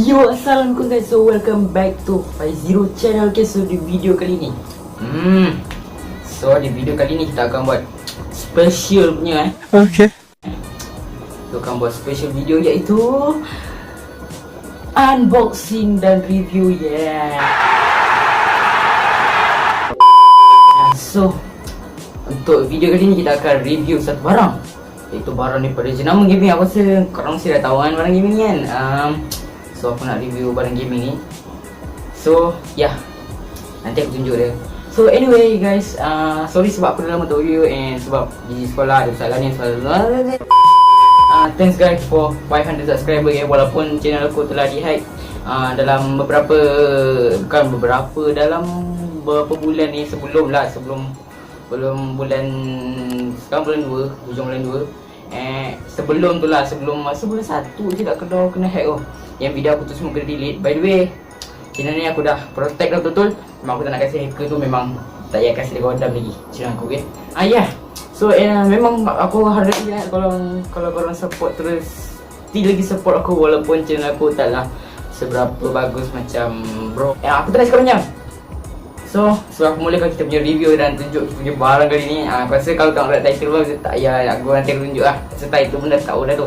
Yo, assalamualaikum guys. So welcome back to Faiziro channel. Okay, so di video kali ni di video kali ni kita akan buat special punya Okay. Kita akan buat special video iaitu unboxing dan review. So untuk video kali ni kita akan review satu barang, iaitu barang daripada jenama gaming. Aku rasa korang mesti dah tahu kan barang gaming ni kan. So aku nak review barang gaming ni. So nanti aku tunjuk dia. So anyway guys, sorry sebab aku dah lama tak video and sebab di sekolah ada masalah ni. Thanks guys for 500 subscriber ya. Walaupun channel aku telah di-hack dalam dalam beberapa bulan ni, sebelum bulan sekarang bulan 2, hujung bulan 2. Sebelum tu lah, sebelum masa bulan 1 je tak kena hack yang video aku tu semua kena delete. By the way, channel ni aku dah protect dah betul-betul. Memang aku tak nak kasi hacker tu, memang tak payah kasi dia godam lagi channel aku, okay? So memang aku harap kalau korang support terus, lagi support aku walaupun channel aku taklah seberapa bagus macam bro. Aku tak nak cakap panjang. So aku mulakan kita punya review dan tunjuk kita punya barang kali ni. Aku rasa kalau tak ada title pun tak payah aku nanti tunjuk lah. Sebab title pun dah tahu dah tu.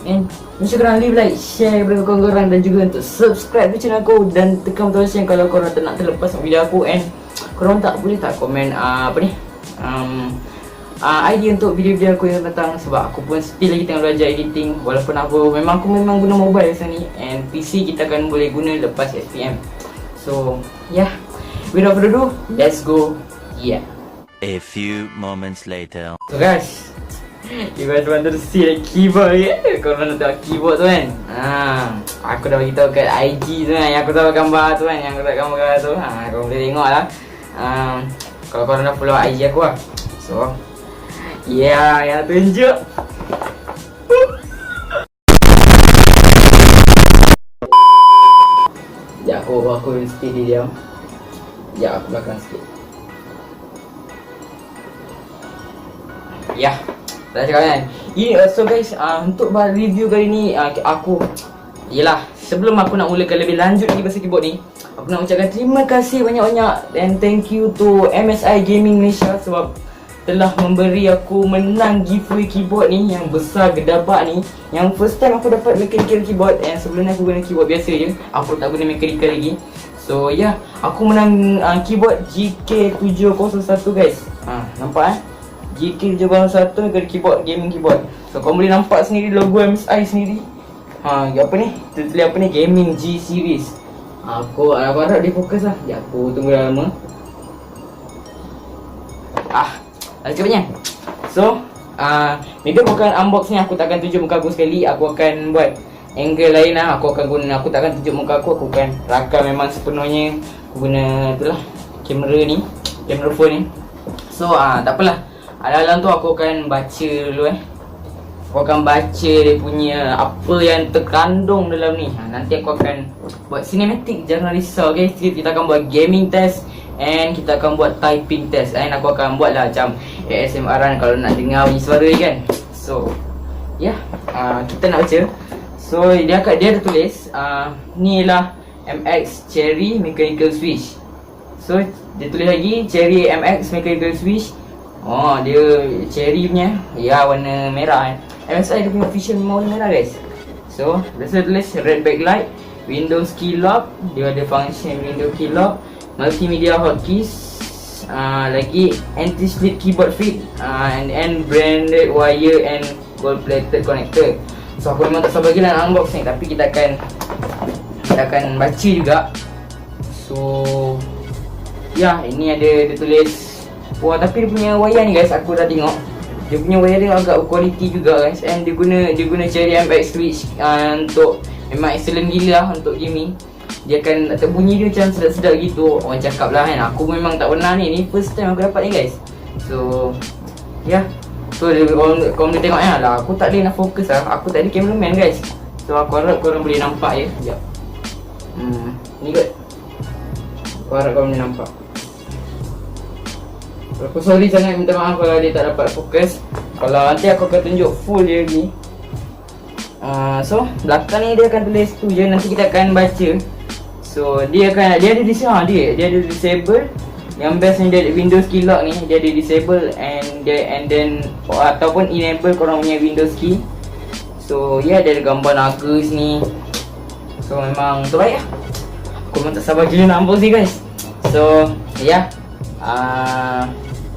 And macam korang leave like, share kepada korang dan juga untuk subscribe ke channel aku dan tekan butang lonceng kalau korang tak nak terlepas video aku. And korang boleh tak komen idea untuk video-video aku yang datang, sebab aku pun still lagi tengah belajar editing. Walaupun aku memang guna mobile sekarang ni, and PC kita akan boleh guna lepas SPM. So without further ado, let's go. A few moments later. So guys, you guys want to see the keyboard ya? Korang nak tengok keyboard tu kan? Aku dah beritahu kat IG tu kan, yang aku tahu gambar tu kan, yang aku tahu gambar tu. Korang boleh tengok lah. Kalau korang dah follow IG aku lah. So yang tunjuk. Sekejap aku sikit dia. Sekejap aku belakang sikit. Tak cakap kan. So guys, untuk review kali ni sebelum aku nak mulakan lebih lanjut lagi pasal keyboard ni, aku nak ucapkan terima kasih banyak-banyak and thank you to MSI Gaming Malaysia sebab telah memberi aku menang giveaway keyboard ni yang besar gedabak ni. Yang first time aku dapat mechanical keyboard, and sebelum ni aku guna keyboard biasa je, aku tak guna mechanical lagi. So aku menang keyboard GK701 guys. Nampak GK701 ke keyboard, gaming keyboard. So korang boleh nampak sendiri logo MSI sendiri. Apa ni? Tulis apa ni? Gaming G series. Aku harap dia fokus lah. Aku tunggu dah lama. Cepatnya. So ni bukan unbox ni, aku tak akan tunjuk muka aku sekali. Aku akan buat angle lain lah. Aku tak akan tunjuk muka aku. Aku akan rakam memang sepenuhnya. Aku guna itulah kamera ni, kamera phone ni. So tak apalah. Dalam tu aku akan baca dulu Aku akan baca dia punya apa yang terkandung dalam ni. Nanti aku akan buat cinematic, jangan risau, okay? Kita akan buat gaming test and kita akan buat typing test. And aku akan buat lah macam ASMR kalau nak dengar bunyi suara kan. So kita nak baca. So dia ada tulis ni lah MX Cherry Mechanical Switch. So dia tulis lagi Cherry MX Mechanical Switch. Dia cherry punya, warna merah MSI dia punya official warna merah guys. So biasa tulis red backlight, Windows key lock, dia ada function window key lock, multimedia hotkeys, lagi anti-slip keyboard fit, and branded wire and gold plated connector. So aku memang tak sabar lagi nak unbox ni, tapi kita akan baca juga. So ini ada dia tulis. Tapi dia punya wire ni guys, aku dah tengok. Dia punya wire dia agak quality juga guys. And dia guna Cherry MX switch untuk memang excellent gila lah untuk gaming. Dia akan bunyi dia macam sedap-sedap gitu. Orang cakap lah kan. Aku memang tak pernah ni first time aku dapat ni guys. So So korang boleh tengok lah. Aku tak boleh nak fokus lah. Aku tak ada cameraman guys. So aku harap korang boleh nampak je. Sekejap. Ni kot. Aku harap korang boleh nampak. Aku sorry sangat, minta maaf kalau dia tak dapat fokus. Kalau nanti aku akan tunjuk full dia ni. So belakang ni dia akan tulis tu je, nanti kita akan baca. So dia ada disable. Yang best ni dia ada Windows key lock ni, dia ada disable and then ataupun enable korang punya Windows key. So dia ada gambar naga sini. So memang terbaik lah. Aku memang tak sabar gila nak unbox ni guys. So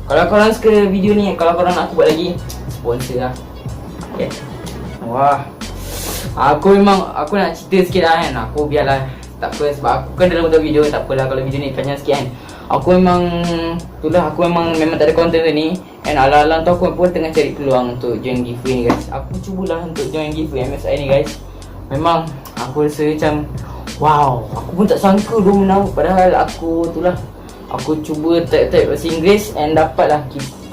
kalau korang suka video ni, kalau korang nak aku buat lagi, sponsor lah. Okay. Wah, aku nak cerita sikit lah kan. Aku biarlah, tak apa, sebab aku kan dalam bentuk video, tak apalah kalau video ni panjang sikit kan. Aku memang tak ada konten tu ni. And alang-alang tu aku pun tengah cari peluang untuk join giveaway ni guys. Aku cubalah untuk join giveaway MSI ni guys. Memang aku rasa macam wow, aku pun tak sangka dia menang. Padahal aku cuba type bahasa Inggeris and dapatlah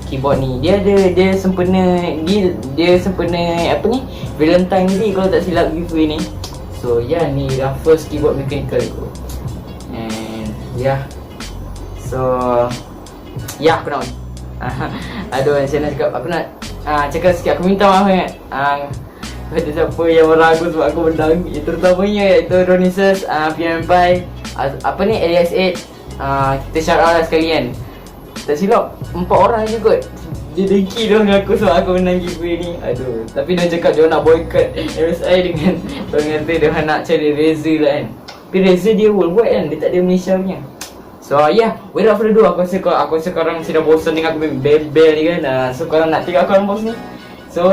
keyboard ni. Dia sempena apa ni, Valentine Day kalau tak silap giveaway ni. So ni dah first keyboard mechanical aku. And so aku nak aduh, saya nak cakap, aku nak cakap sikit, aku minta maaf kan kepada siapa yang meragu sebab aku menang. Terutamanya iaitu Ronisus, PMPI, apa ni, Elias 8. Kita shout out lah sekalian. Tak silap 4 orang je kot. Dia dengki dia dengan aku sebab aku menang giveaway ni. Aduh, tapi dia cakap dia nak boycott MSI dengan orang kata dia nak cari Razer lah kan. Tapi Razer dia worldwide kan, dia tak ada Malaysia punya. So without further ado, aku rasa korang sudah bosan dengan aku bel-bel ni kan. So korang nak tengok aku unbox ni. So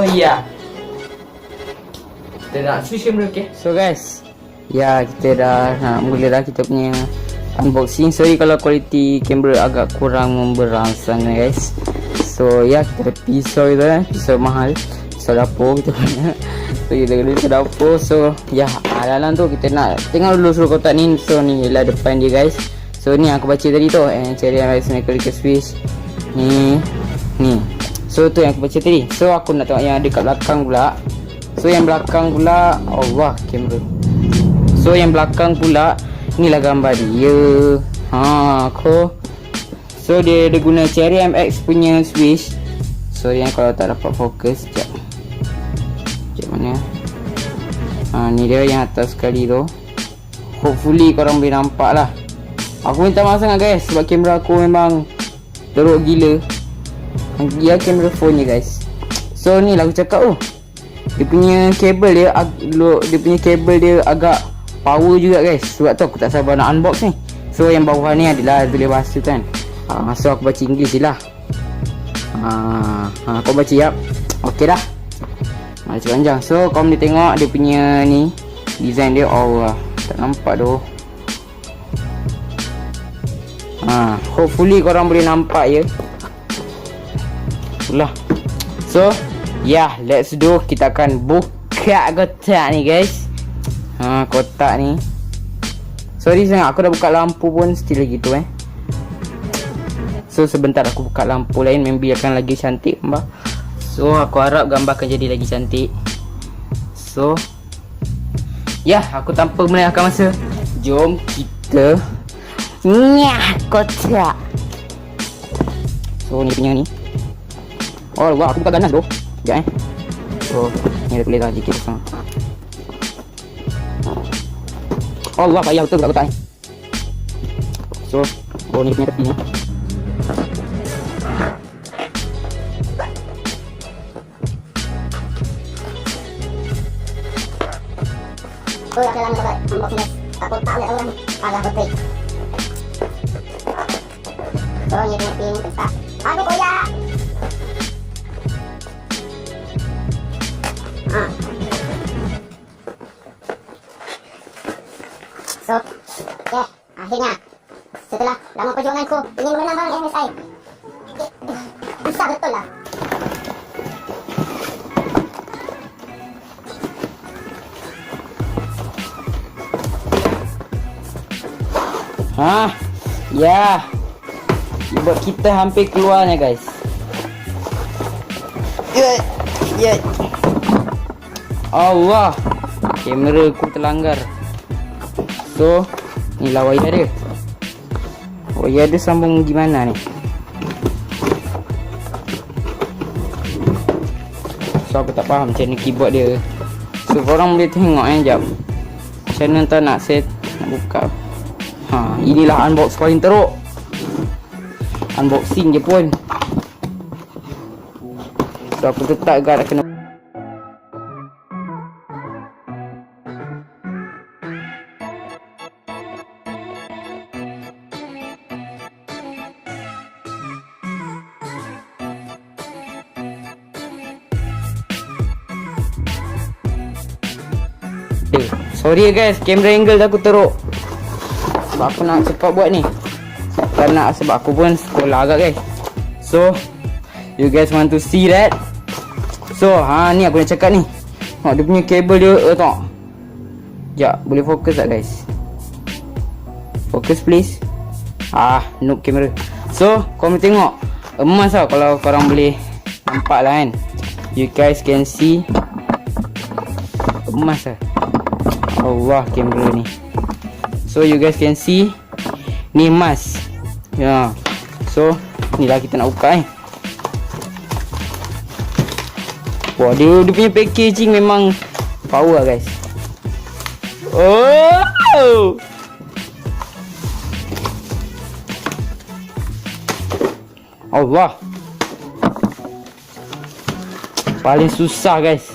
kita nak switch camera, okay? So guys, kita dah nak mula dah kita punya unboxing. Sorry kalau kualiti kamera agak kurang memberangsang guys. So kita ada pisau itu pisau mahal, pisau dapur kita punya. So kita ada pisau dapur. So alang-alang tu kita nak tengok dulu seluruh kotak ni. So ni ialah depan dia guys. So ni aku baca tadi tu, Cherry MX Mechanical Switch ni. So tu yang aku baca tadi. So aku nak tengok yang ada kat belakang pula. So yang belakang pula, Allah kamera. So yang belakang pula, inilah gambar dia. So dia guna Cherry MX punya switch. So yang kalau tak dapat fokus, sekejap mana? Ni dia yang atas sekali tu. Hopefully korang boleh nampak lah. Aku minta maaf sangat guys sebab kamera aku memang teruk gila. Dia kamera phone je guys. So ni lah aku cakap dia punya kabel dia agak power juga guys. Sebab tu aku tak sabar nak unbox ni. So yang bawah ni adalah tulis bahasa kan. So aku baca English je lah. Kau baca okey dah. Macam panjang. So kau boleh tengok dia punya ni design dia. Allah, tak nampak tu. Hopefully korang boleh nampak ya. Itulah. So let's do. Kita akan buka kotak ni guys. Kotak ni. Sorry sangat aku dah buka lampu pun still lagi tu So sebentar aku buka lampu lain, maybe akan lagi cantik gambar. So aku harap gambar akan jadi lagi cantik. So aku tanpa melengahkan masa, jom kita kotak. So ni punya ni. Wah, aku buka ganas bro. Sekejap So ni ada tulis lah sikit kosong. Allah, payah betul buka kotak ni. So ni punya tepi ni. Aku dalam unboxing tak kotak oleh orang agak betul. So ni punya pin tetap. Aku koyak. So akhirnya setelah lama perjuanganku ingin menang barang MSI, susah betul lah. Keyboard kita hampir keluarnya guys. Allah, kamera ku terlanggar. So ni lah wire dia. Wire dia sambung gimana ni? So aku tak faham macam ni keyboard dia So korang boleh tengok jap. Macam mana entah nak buka. Inilah unbox paling teruk. Unboxing je pun. So aku tetap agak nak kena. Sorry guys, kamera angle aku teruk. Sebab aku nak cepat buat ni. Sebab aku pun sekolah agak guys. So you guys want to see that? So ni aku nak cakap ni. Dia punya kabel dia tengok. Sekejap, boleh fokus tak guys? Fokus please. Noob kamera. So korang boleh tengok. Emas tau kalau korang boleh nampak lah kan. You guys can see. Emas lah. Allah kamera ni. So you guys can see. Ni emas. Ya. So ni lah kita nak buka Wah, dia punya packaging memang power lah guys. Oh, Allah. Paling susah guys.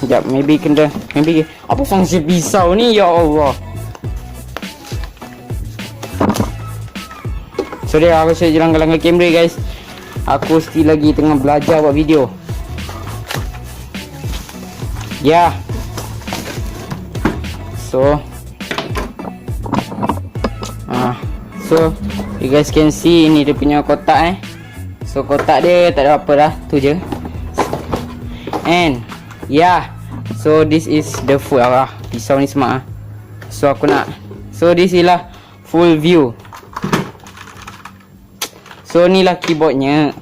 Sekejap, maybe apa fungsi pisau ni, ya Allah. Sorry, aku saya langgar-langgar kamera guys. Aku still lagi tengah belajar buat video. Ya. So you guys can see ini dia punya kotak So kotak dia tak ada apa dah, tu je. And so this is the full pisau ni smart So aku nak. So this ialah full view. So ni lah keyboardnya.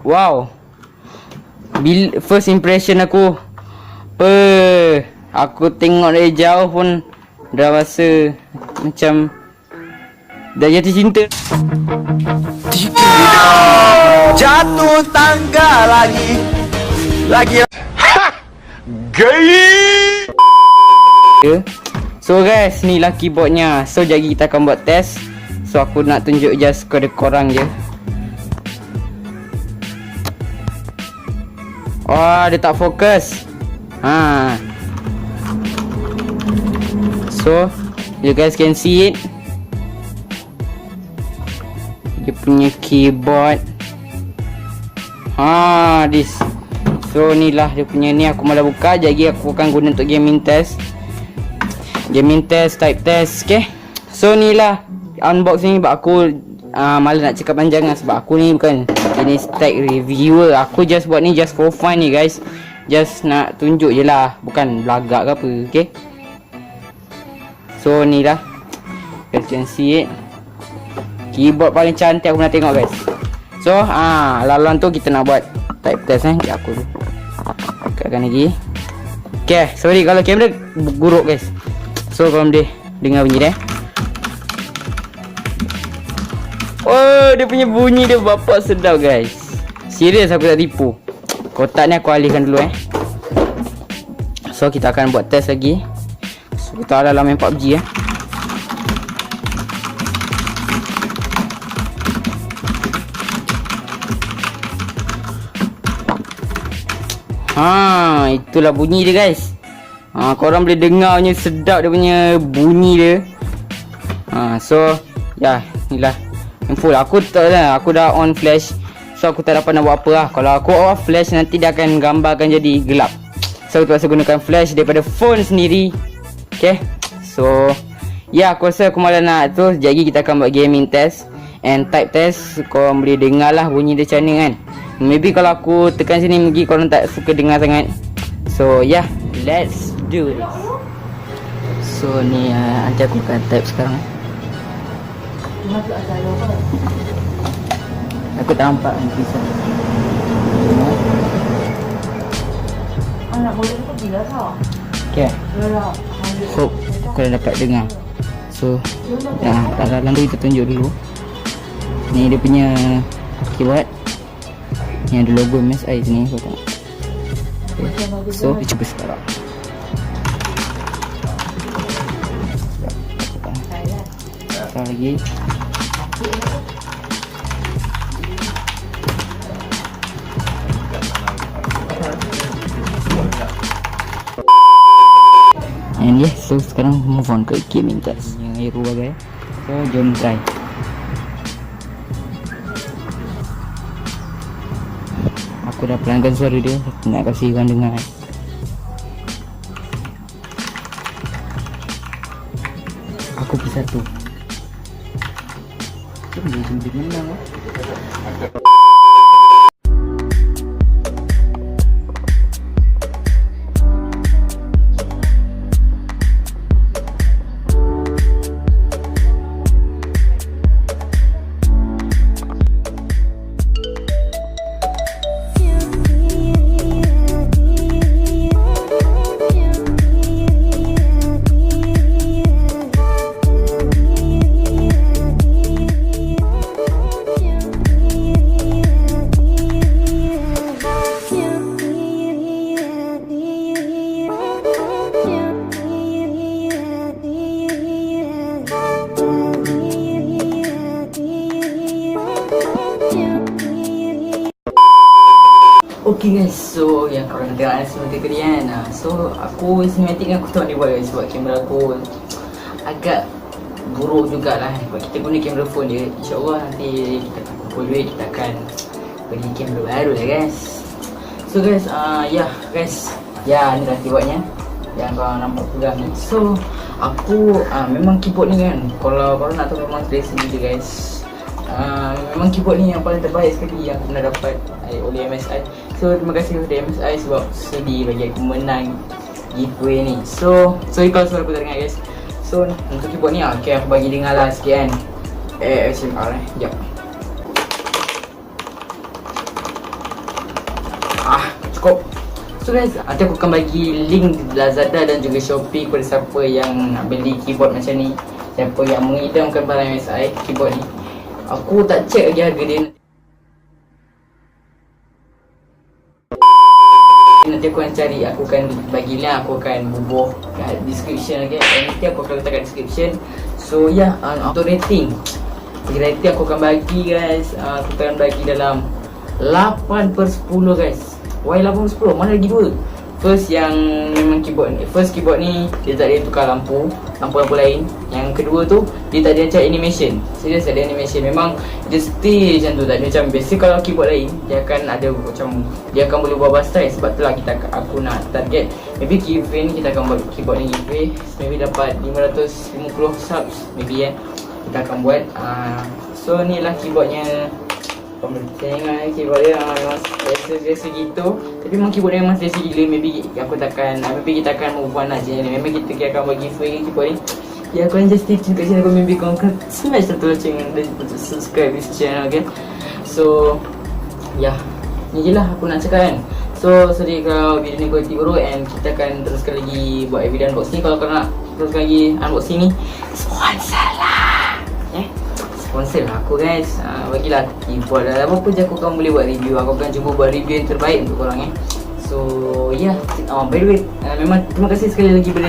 Wow. First impression aku. Aku tengok dari jauh pun dah rasa macam dah jatuh cinta. Jatuh tangga lagi. Gay. So guys, ni lah keyboardnya. So jadi kita akan buat test. So aku nak tunjuk just kepada korang je. Dia tak fokus. So you guys can see it. Dia punya keyboard. This. So ni lah dia punya ni. Aku malah buka. Jadi aku akan guna untuk gaming test. Gaming test, type test. Okay. So ni lah unboxing. Sebab aku malah nak cakap panjang lah. Sebab aku ni bukan jenis tech reviewer. Aku just buat ni just for fun ni guys. Just nak tunjuk je lah. Bukan belagak ke apa. Okay. So ni lah. You can see it. Keyboard paling cantik aku pernah tengok guys. So laluan tu kita nak buat type test Sekejap aku dekatkan lagi. Okay, sorry kalau kamera buruk guys. So korang boleh dengar bunyi dia. Dia punya bunyi dia bapak sedap guys. Serius aku tak tipu. Kotak ni aku alihkan dulu So kita akan buat test lagi. So kita dalam main PUBG Itulah bunyi dia guys. Korang boleh dengar punya sedap dia punya bunyi dia. So inilah full. Aku dah on flash. So aku tak dapat nak buat apa lah. Kalau aku off flash nanti dia akan gambarkan jadi gelap. So aku terpaksa gunakan flash daripada phone sendiri. Okay. So aku rasa aku malah nak tu. Jadi kita akan buat gaming test and type test. Korang boleh dengar lah bunyi dia macam mana kan. Maybe kalau aku tekan sini mungkin korang tak suka dengar sangat. So let's do this. So ni nanti aku akan type sekarang. Aku tak nampak nanti Anak boleh tu bila tau. Okay. Hope korang dapat dengar. So dalam tu kita tunjuk dulu. Ni dia punya keyboard. Ni ada logo MSI sini. Kau tengok. Okay. So kita cuba sekarang. Sekarang lagi. And yes, so sekarang move on ke gaming test yang air bagai. So jom try. Aku dah pelankan suara dia, nak kasih korang dengar. Aku P1. Jom dia menang lah. Okay guys, so yang korang tengok cinematic tadi kan. So aku cinematic kan aku tak boleh buat guys sebab kamera aku agak buruk jugalah. Sebab kita guna kamera phone je. InsyaAllah nanti kita akan kumpul duit, kita akan beli kamera baru lah guys. So guys, ni dah keyboardnya yang korang nampak pegang ni. So aku memang keyboard ni kan, kalau korang nak tahu memang selesa je guys. Memang keyboard ni yang paling terbaik sekali yang aku pernah dapat oleh MSI. So terima kasih kepada MSI sebab sudi bagi aku menang giveaway ni. So sorry kalau suara aku tak dengar guys. So untuk keyboard ni okay, aku bagi dengar lah sikit kan. ASMR sekejap. Cukup. So guys, nanti aku akan bagi link Lazada dan juga Shopee kepada siapa yang nak beli keyboard macam ni, siapa yang mengidamkan barang MSI keyboard ni. Aku tak check lagi harga dia. Nanti aku akan cari, aku akan bagi link, aku akan bubuh kat description lagi. Nanti aku akan letak kat description. So ya, untuk rating aku akan bagi guys, aku akan bagi dalam 8/10 guys. Why 8/10? Mana lagi dua? First yang memang keyboard ni, first keyboard ni dia tak ada tukar lampu lain. Yang kedua tu dia tak ada macam animation. Serius ada animation. Memang dia stay macam tu, tak ada macam biasa kalau keyboard lain dia akan ada macam dia akan boleh buat style. Sebab tu lah aku nak target maybe giveaway ni, kita akan buat keyboard ni giveaway maybe dapat 550 subs maybe kita akan buat. So ni lah keyboardnya. Tengok keyboard dia memang biasa gitu. Tapi memang keyboard dia memang selesa gila. Maybe kita akan move on lah je. Memang kita akan bagi free keyboard ni. Ya, korang just stay tune kat channel aku. Maybe korang akan smash satu loceng dan subscribe this channel, okay. So ya, ni je lah aku nak cakap kan. So sorry kalau video ni quality buruk, and kita akan teruskan lagi buat video unboxing. Kalau korang nak teruskan lagi unboxing ni, sponsor lah, sponsor lah aku guys. Bagilah keyboard dan apa pun je aku akan boleh buat review. Aku akan cuba buat review yang terbaik untuk korang So yeah, by the way, memang terima kasih sekali lagi pada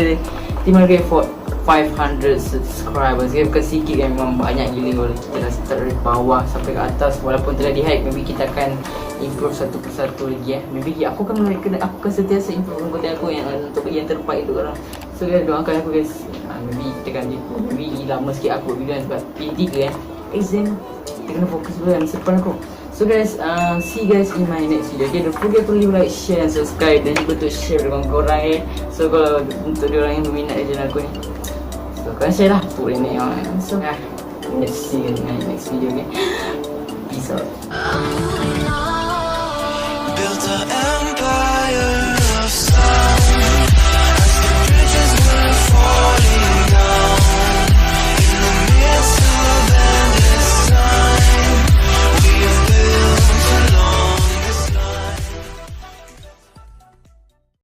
Team Harga for 500 subscribers. Bukan sikit kan, memang banyak gila. Kalau kita dah start dari bawah sampai ke atas, walaupun telah di hype, maybe kita akan improve satu persatu lagi Maybe aku akan sentiasa improve konten aku yang untuk yang terbaik untuk korang. So guys, doakan aku guys. Maybe kita akan maybe lama sikit aku video sebab P3 exam kita kena fokus dulu masa depan aku. So guys, see you guys in my next video. Okay, don't forget to leave like, share and subscribe, dan juga to share dengan korang So kalau untuk diorang yang berminat di channel aku ni, so korang share lah, put ini So let's see you in my next video, okay. Peace out. Built an empire